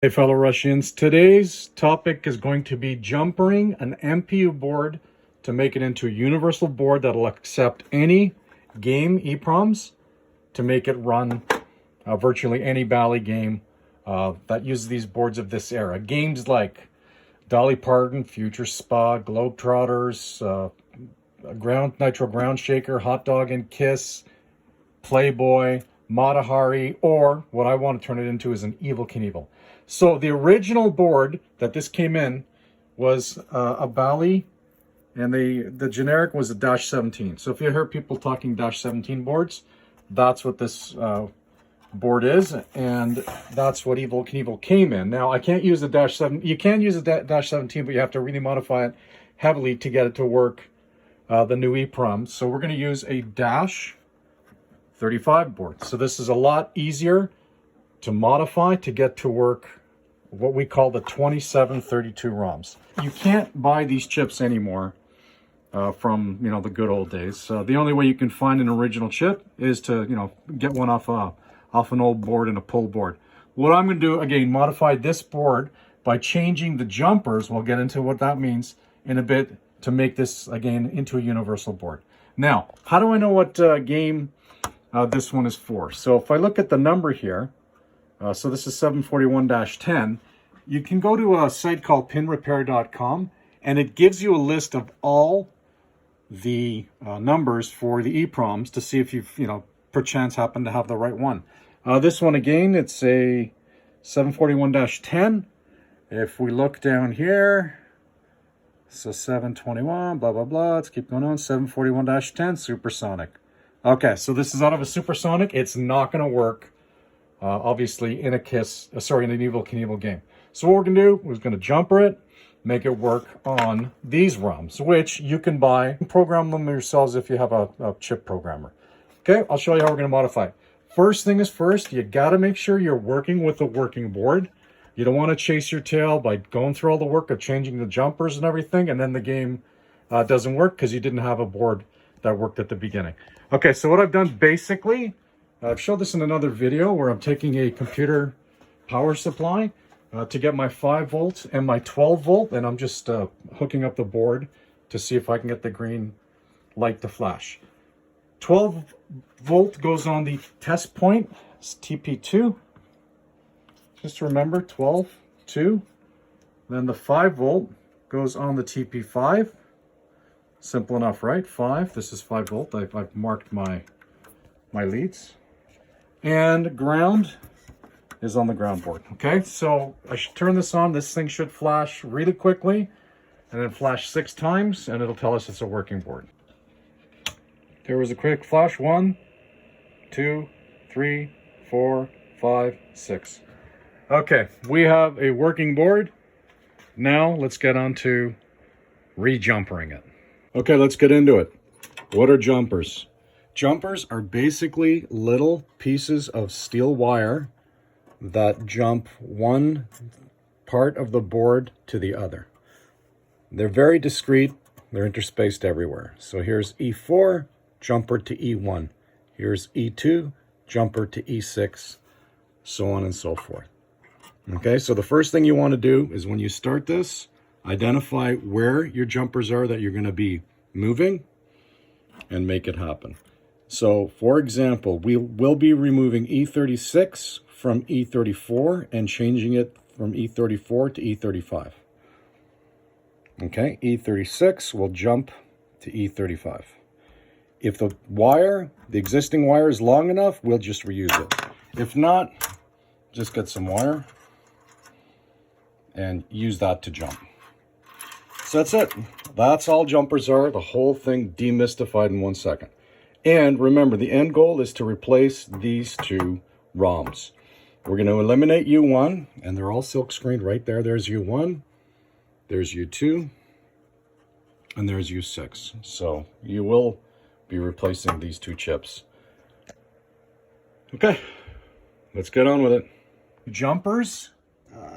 Hey fellow Russians, today's topic is going to be jumpering an MPU board to make it into a universal board that'll accept any game EPROMS to make it run virtually any Bally game that uses these boards of this era. Games like Dolly Parton, Future Spa, Globetrotters, Nitro Ground Shaker, Hot Dog and Kiss, Playboy, Matahari, or what I want to turn it into is an Evel Knievel. So the original board that this came in was a Bally, and the generic was a -17. So if you hear people talking -17 boards, that's what this board is, and that's what Evel Knievel came in. Now I can't use the -7. You can use a -17, but you have to really modify it heavily to get it to work the new EPROMS. So we're going to use a -35 board. So this is a lot easier to modify to get to work what we call the 2732 ROMs. You can't buy these chips anymore from the good old days. The only way you can find an original chip is to get one off an old board and a pull board. What I'm going to do, again, modify this board by changing the jumpers. We'll get into what that means in a bit to make this again into a universal board. Now, how do I know what game this one is for? So if I look at the number here, so this is 741-10. You can go to a site called pinrepair.com, and it gives you a list of all the numbers for the EPROMs to see if you've, perchance happen to have the right one. This one, again, it's a 741-10. If we look down here, so 721, blah, blah, blah. Let's keep going on. 741-10, supersonic. Okay, so this is out of a supersonic. It's not going to work. Obviously in a in an Evel Knievel game. So what we're going to do is going to jumper it, make it work on these ROMs, which you can buy and program them yourselves if you have a chip programmer. Okay, I'll show you how we're going to modify it. First thing is first, you got to make sure you're working with a working board. You don't want to chase your tail by going through all the work of changing the jumpers and everything, and then the game doesn't work because you didn't have a board that worked at the beginning. Okay, so what I've done basically, I've showed this in another video where I'm taking a computer power supply to get my 5 volts and my 12 volt, and I'm just hooking up the board to see if I can get the green light to flash. 12 volt goes on the test point, it's TP2. Just remember, 12, 2. Then the 5 volt goes on the TP5. Simple enough, right? 5, this is 5 volt. I've marked my leads. And ground is on the ground board. Okay, so I should turn this on. This thing should flash really quickly, and then flash 6 times, and it'll tell us it's a working board. There was a quick flash. 1, 2, 3, 4, 5, 6. Okay, we have a working board. Now let's get on to re-jumpering it. Okay, let's get into it. What are jumpers? Jumpers are basically little pieces of steel wire that jump one part of the board to the other. They're very discreet. They're interspaced everywhere. So here's E4, jumper to E1. Here's E2, jumper to E6, so on and so forth. Okay, so the first thing you want to do is when you start this, identify where your jumpers are that you're going to be moving and make it happen. So, for example, we will be removing E36 from E34 and changing it from E34 to E35. Okay, E36 will jump to E35. If the existing wire is long enough, we'll just reuse it. If not, just get some wire and use that to jump. So that's it. That's all jumpers are. The whole thing demystified in 1 second. And remember, the end goal is to replace these 2 ROMs. We're going to eliminate U1, and they're all silk screened right there. There's U1, there's U2, and there's U6. So you will be replacing these 2 chips. Okay, let's get on with it. Jumpers,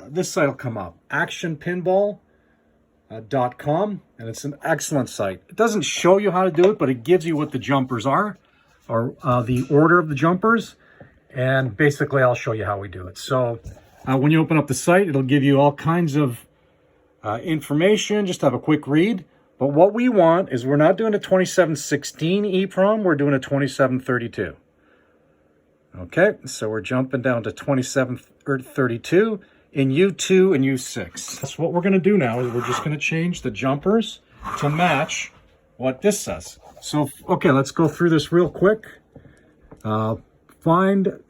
this site will come up. actionpinball.com, and it's an excellent site. It doesn't show you how to do it, but it gives you what the jumpers are, or the order of the jumpers, and basically I'll show you how we do it. So When you open up the site, it'll give you all kinds of information. Just have a quick read. But what we want is we're not doing a 2716 EPROM, we're doing a 2732. Okay, so we're jumping down to 2732 in U2 and U6. So what we're going to do now is we're just going to change the jumpers to match what this says. So, okay, let's go through this real quick. Find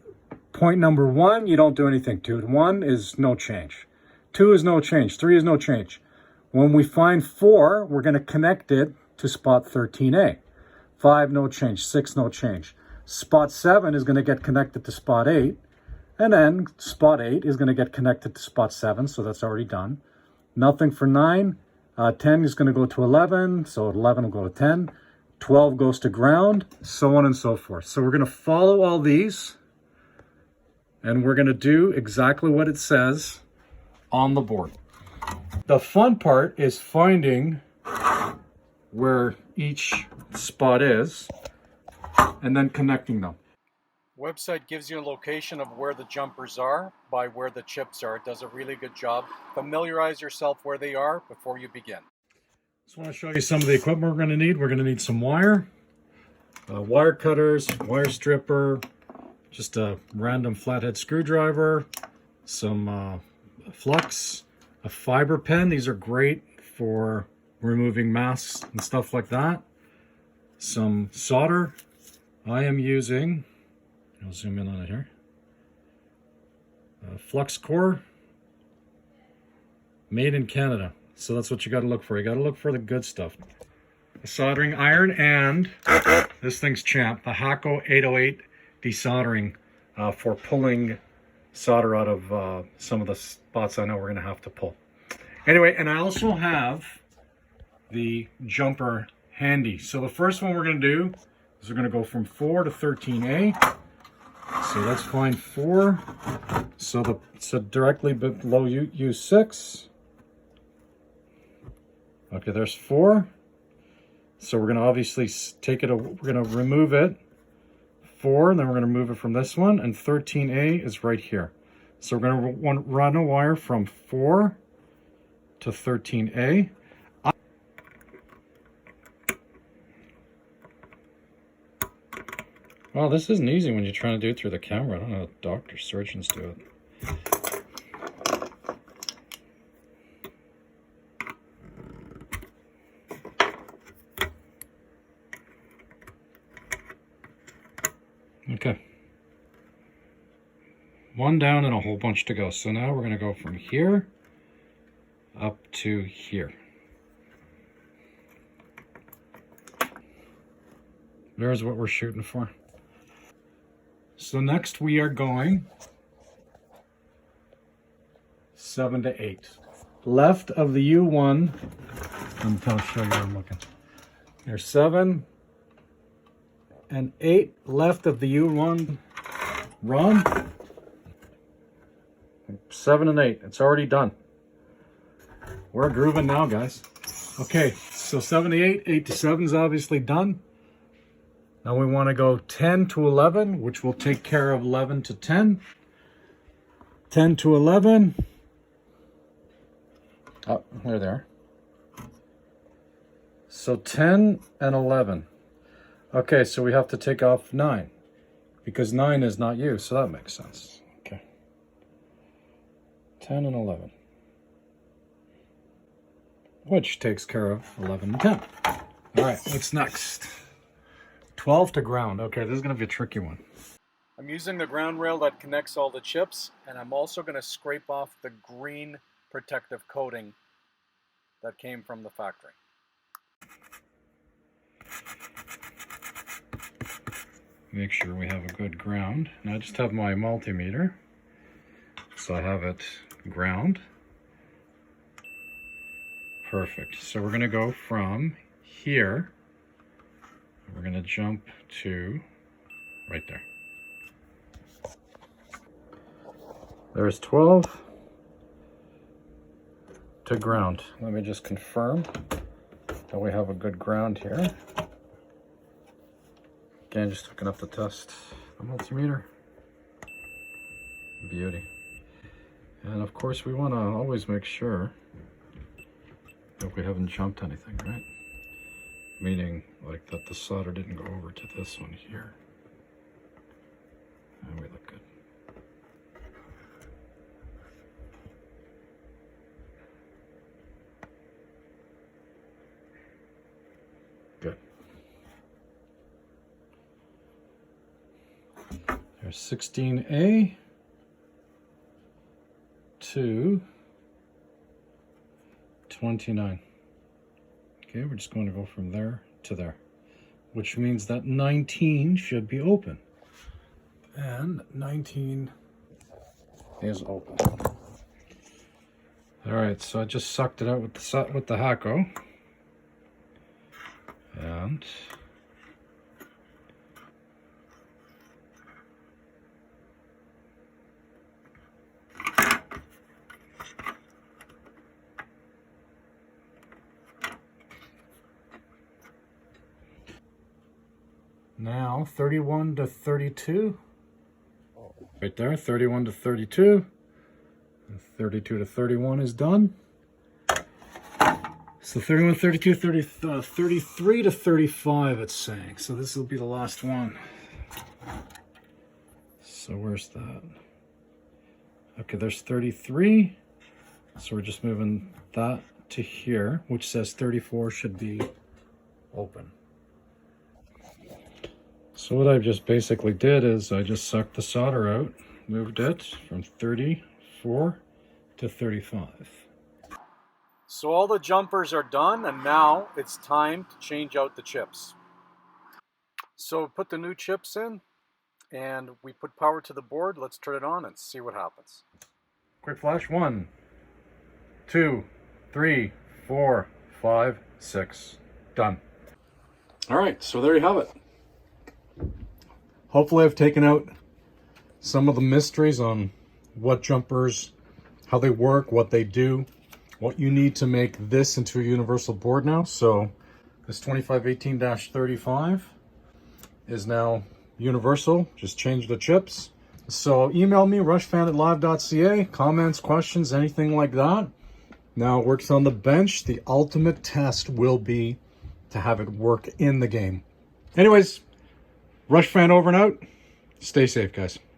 point number 1, you don't do anything to it. 1 is no change. 2 is no change. 3 is no change. When we find 4, we're going to connect it to spot 13A. 5, no change. 6, no change. Spot 7 is going to get connected to spot 8. And then spot 8 is going to get connected to spot 7, so that's already done. Nothing for 9. 10 is going to go to 11, so 11 will go to 10. 12 goes to ground, so on and so forth. So we're going to follow all these, and we're going to do exactly what it says on the board. The fun part is finding where each spot is and then connecting them. Website gives you a location of where the jumpers are by where the chips are. It does a really good job. Familiarize yourself where they are before you begin. Just want to show you some of the equipment we're going to need. We're going to need some wire, wire cutters, wire stripper, just a random flathead screwdriver, some flux, a fiber pen. These are great for removing masks and stuff like that. Some solder. I am using, I'll zoom in on it here, flux core, made in Canada. So that's what you got to look for. You got to look for the good stuff. A soldering iron, and this thing's champ, the Hakko 808 desoldering for pulling solder out of some of the spots I know we're going to have to pull. Anyway, and I also have the jumper handy. So the first one we're going to do is we're going to go from 4 to 13A. So let's find 4. So directly below U6. Okay, there's 4. So we're going to obviously take it, we're going to remove it. 4, and then we're going to move it from this one, and 13A is right here. So we're going to run a wire from 4 to 13A. Well, this isn't easy when you're trying to do it through the camera. I don't know how doctors, surgeons do it. Okay. One down and a whole bunch to go. So now we're going to go from here up to here. There's what we're shooting for. So next we are going 7 to 8. Left of the U1, I'll show you where I'm looking. There's 7 and 8 left of the U1 run. 7 and 8, it's already done. We're grooving now, guys. Okay, so 7 to 8, 8 to 7 is obviously done. Now we want to go 10 to 11, which will take care of 11 to 10. 10 to 11. Oh, there they are. So 10 and 11. Okay, so we have to take off 9, because 9 is not you, so that makes sense. Okay. 10 and 11. Which takes care of 11 and 10. All right, what's next? 12 to ground. Okay, this is going to be a tricky one. I'm using the ground rail that connects all the chips, and I'm also going to scrape off the green protective coating that came from the factory. Make sure we have a good ground. Now I just have my multimeter, so I have it ground. Perfect. So we're going to go from here. We're going to jump to right there. There's 12 to ground. Let me just confirm that we have a good ground here. Again, just hooking up the test, the multimeter. Beauty. And of course we want to always make sure that we haven't jumped anything, right? Meaning like that the solder didn't go over to this one here. And we look good. Good. There's 16A to 29. Okay, we're just going to go from there to there, which means that 19 should be open. And 19 is open. All right, so I just sucked it out with the Hako. And now 31 to 32. Right there, 31 to 32. And 32 to 31 is done. So 31, 32, 33 to 35 it's saying. So this will be the last one. So where's that? Okay, there's 33. So we're just moving that to here, which says 34 should be open. So what I just basically did is I just sucked the solder out, moved it from 34 to 35. So all the jumpers are done, and now it's time to change out the chips. So put the new chips in, and we put power to the board. Let's turn it on and see what happens. Quick flash, 1, 2, 3, 4, 5, 6. Done. All right, so there you have it. Hopefully I've taken out some of the mysteries on what jumpers, how they work, what they do, what you need to make this into a universal board now. So this 2518-35 is now universal. Just change the chips. So email me, rushfan@live.ca, comments, questions, anything like that. Now it works on the bench. The ultimate test will be to have it work in the game. Anyways, Rush Fan over and out. Stay safe, guys.